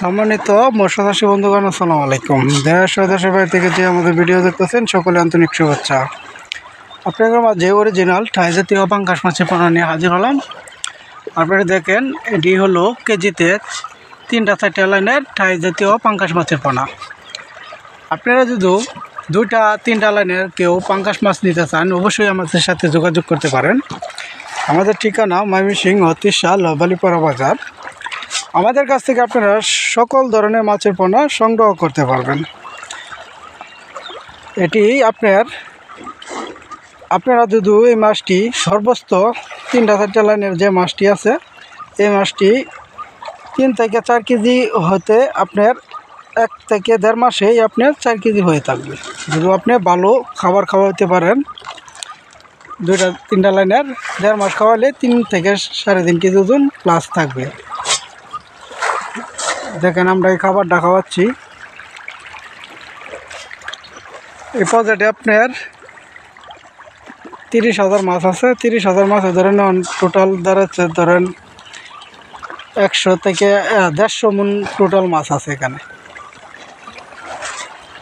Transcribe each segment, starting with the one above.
সম্মানিত মৎস্য চাষী বন্ধুগণ, আসসালামু আলাইকুম। দেশ ও দেশের বাইরে থেকে যে আমাদের ভিডিও দেখতেছেন সকলে আন্তরিক শুভেচ্ছা। আপনাদের মাঝে অরিজিনাল থাই জাতীয় পাঙ্গাস মাছের পোনা নিয়ে হাজির হলাম। আপনারা দেখেন, এটি হলো কেজিতে 3-4 লাইনের থাই জাতীয় পাঙ্গাস মাছের পোনা। আপনারা যদি 2-3 লাইনের কেউ পাঙ্গাস মাছ নিতে চান, অবশ্যই আমাদের সাথে যোগাযোগ করতে পারেন। আমাদের ঠিকানা ময়মনসিংহ তিশা বালিপাড়া বাজার। আমাদের কাছ থেকে আপনারা সকল ধরনের মাছের পোনা সংগ্রহ করতে পারবেন। এটি আপনারা যদি এই মাছটি সর্বোচ্চ 3-4 লাইনের যে মাছটি আছে, এই মাছটি 3 থেকে 4 কেজি হতে আপনার 1 থেকে 1.5 মাসেই আপনার 4 কেজি হয়ে থাকবে। যদি আপনি ভালো খাবার খাওয়াতে পারেন, 2-3 লাইনের 1.5 মাস খাওয়ালে 3 থেকে 3.5 কেজি ওজন প্লাস থাকবে। দেখেন, আমরা এই খাবারটা খাওয়াচ্ছি। এই পর্যায়ে আপনার 30,000 মাছ আছে। 30,000 মাছে ধরেন টোটাল দাঁড়াচ্ছে, ধরেন 100 থেকে 150 মণ টোটাল মাছ আছে এখানে।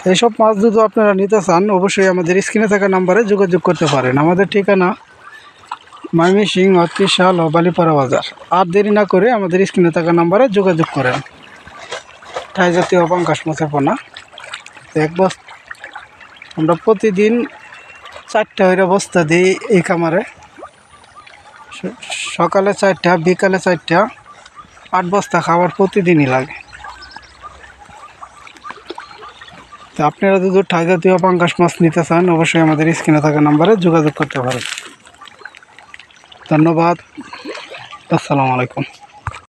এইসব মাছ যদি আপনারা নিতে চান, অবশ্যই আমাদের স্ক্রিনে থাকা নাম্বারে যোগাযোগ করতে পারেন। আমাদের ঠিকানা ময়মনসিংহ তিশা বালিপাড়া বাজার। আর দেরি না করে আমাদের স্ক্রিনে থাকা নাম্বারে যোগাযোগ করেন। থাই জাতীয় পাঙ্গাস মাছের পোনা আমরা প্রতিদিন 4টা হইরা বস্তা দিই এই খামারে। সকালে 4টা, বিকালে 4টা, 8 বস্তা খাবার প্রতিদিনই লাগে। তো আপনারা যদি থাই জাতীয় পাঙ্গাস মাছ নিতে চান, অবশ্যই আমাদের স্ক্রিনে থাকা নাম্বারে যোগাযোগ করতে পারেন। ধন্যবাদ। আসসালামু আলাইকুম।